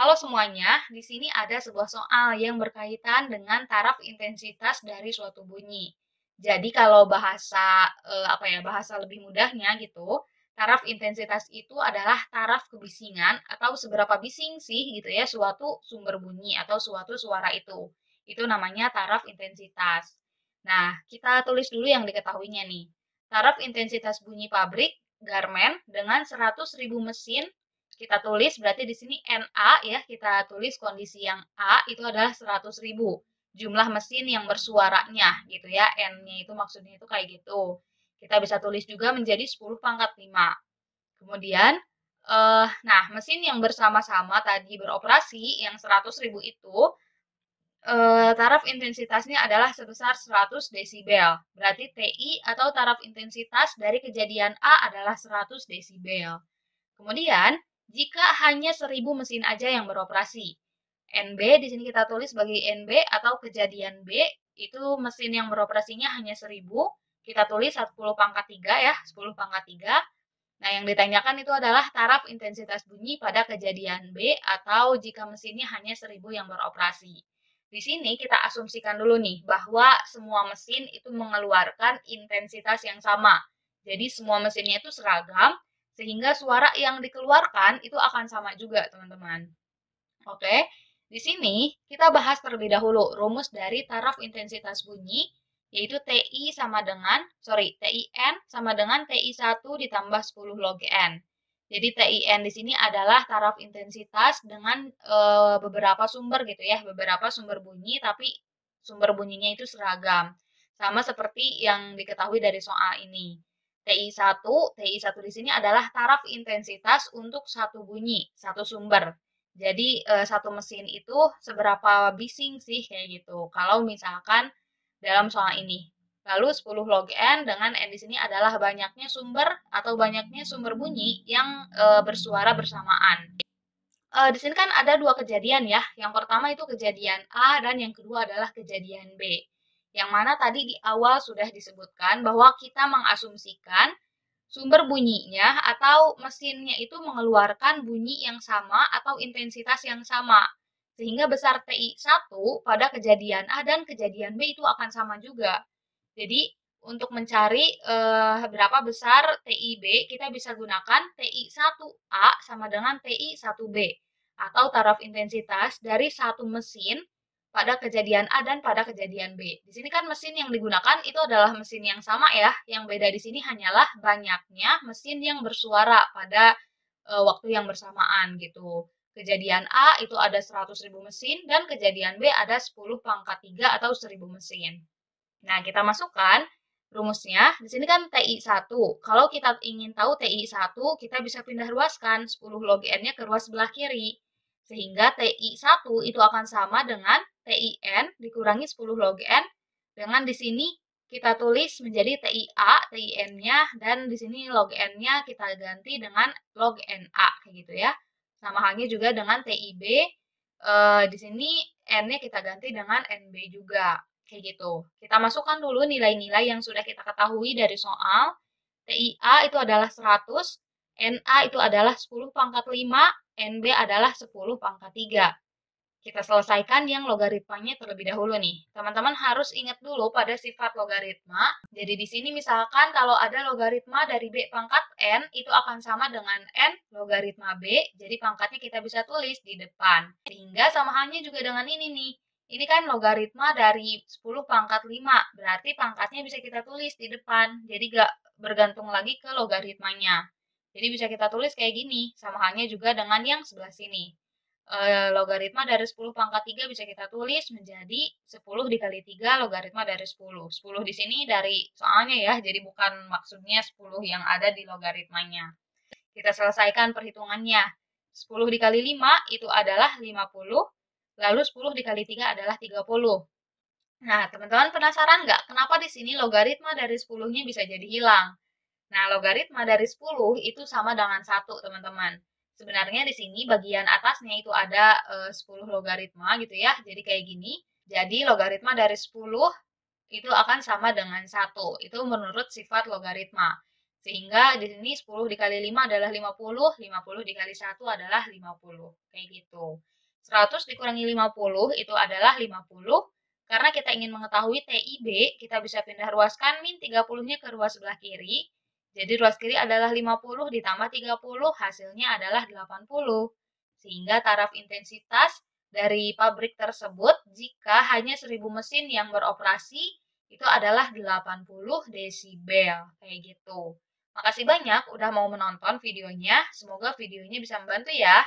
Halo semuanya, di sini ada sebuah soal yang berkaitan dengan taraf intensitas dari suatu bunyi. Jadi kalau bahasa lebih mudahnya gitu, taraf intensitas itu adalah taraf kebisingan atau seberapa bising sih gitu ya suatu sumber bunyi atau suatu suara itu. Itu namanya taraf intensitas. Nah, kita tulis dulu yang diketahuinya nih. Taraf intensitas bunyi pabrik garmen dengan 100.000 mesin kita tulis berarti di sini NA ya, kita tulis kondisi yang A itu adalah 100.000 jumlah mesin yang bersuaranya gitu ya, N-nya itu maksudnya itu kayak gitu. Kita bisa tulis juga menjadi 10 pangkat 5. Kemudian, nah mesin yang bersama-sama tadi beroperasi yang 100.000 itu, taraf intensitasnya adalah sebesar 100 desibel. Berarti TI atau taraf intensitas dari kejadian A adalah 100 desibel. Kemudian, jika hanya 1000 mesin aja yang beroperasi, NB di sini kita tulis sebagai NB atau kejadian B, itu mesin yang beroperasinya hanya 1000, kita tulis 10 pangkat 3 ya, 10 pangkat 3. Nah, yang ditanyakan itu adalah taraf intensitas bunyi pada kejadian B atau jika mesinnya hanya 1000 yang beroperasi. Di sini kita asumsikan dulu nih bahwa semua mesin itu mengeluarkan intensitas yang sama. Jadi semua mesinnya itu seragam sehingga suara yang dikeluarkan itu akan sama juga, teman-teman. Oke, di sini kita bahas terlebih dahulu rumus dari taraf intensitas bunyi, yaitu TIN sama dengan TI1 ditambah 10 log N. Jadi TIN di sini adalah taraf intensitas dengan beberapa sumber gitu ya, beberapa sumber bunyi, tapi sumber bunyinya itu seragam. Sama seperti yang diketahui dari soal ini. TI1 di sini adalah taraf intensitas untuk satu bunyi, satu sumber. Jadi satu mesin itu seberapa bising sih kayak gitu. Kalau misalkan dalam soal ini. Lalu 10 log N dengan N di sini adalah banyaknya sumber atau banyaknya sumber bunyi yang bersuara bersamaan. Di sini kan ada dua kejadian ya. Yang pertama itu kejadian A dan yang kedua adalah kejadian B. Yang mana tadi di awal sudah disebutkan bahwa kita mengasumsikan sumber bunyinya atau mesinnya itu mengeluarkan bunyi yang sama atau intensitas yang sama. Sehingga besar TI1 pada kejadian A dan kejadian B itu akan sama juga. Jadi untuk mencari berapa besar TIB, kita bisa gunakan TI1A sama dengan TI1B atau taraf intensitas dari satu mesin pada kejadian A dan pada kejadian B. Di sini kan mesin yang digunakan itu adalah mesin yang sama ya. Yang beda di sini hanyalah banyaknya mesin yang bersuara pada waktu yang bersamaan gitu. Kejadian A itu ada 100.000 mesin dan kejadian B ada 10 pangkat 3 atau 1000 mesin. Nah, kita masukkan rumusnya. Di sini kan TI1. Kalau kita ingin tahu TI1, kita bisa pindah ruaskan 10 log N-nya ke ruas sebelah kiri. Sehingga TI1 itu akan sama dengan TIN dikurangi 10 log N. Dengan di sini kita tulis menjadi TIA, TIN-nya, dan di sini log N-nya kita ganti dengan log NA, kayak gitu ya. Sama halnya juga dengan TIB, di sini N-nya kita ganti dengan NB juga. Kayak gitu. Kita masukkan dulu nilai-nilai yang sudah kita ketahui dari soal. TIA itu adalah 100, NA itu adalah 10 pangkat 5, NB adalah 10 pangkat 3. Kita selesaikan yang logaritmanya terlebih dahulu nih. Teman-teman harus ingat dulu pada sifat logaritma. Jadi di sini misalkan kalau ada logaritma dari B pangkat N, itu akan sama dengan N logaritma B, jadi pangkatnya kita bisa tulis di depan. Sehingga sama halnya juga dengan ini nih. Ini kan logaritma dari 10 pangkat 5, berarti pangkatnya bisa kita tulis di depan. Jadi gak bergantung lagi ke logaritmanya. Jadi bisa kita tulis kayak gini, sama halnya juga dengan yang sebelah sini. Logaritma dari 10 pangkat 3 bisa kita tulis menjadi 10 dikali 3 logaritma dari 10. 10 di sini dari soalnya ya, jadi bukan maksudnya 10 yang ada di logaritmanya. Kita selesaikan perhitungannya. 10 dikali 5 itu adalah 50, lalu 10 dikali 3 adalah 30. Nah, teman-teman penasaran nggak kenapa di sini logaritma dari 10-nya bisa jadi hilang? Nah, logaritma dari 10 itu sama dengan 1, teman-teman. Sebenarnya di sini bagian atasnya itu ada 10 logaritma gitu ya. Jadi kayak gini. Jadi logaritma dari 10 itu akan sama dengan 1. Itu menurut sifat logaritma. Sehingga di sini 10 dikali 5 adalah 50, 50 dikali 1 adalah 50. Kayak gitu. 100 dikurangi 50 itu adalah 50. Karena kita ingin mengetahui TIB, kita bisa pindah ruaskan min 30-nya ke ruas sebelah kiri. Jadi ruas kiri adalah 50 ditambah 30, hasilnya adalah 80. Sehingga taraf intensitas dari pabrik tersebut jika hanya 1000 mesin yang beroperasi itu adalah 80 desibel. Kayak gitu. Makasih banyak udah mau menonton videonya. Semoga videonya bisa membantu ya.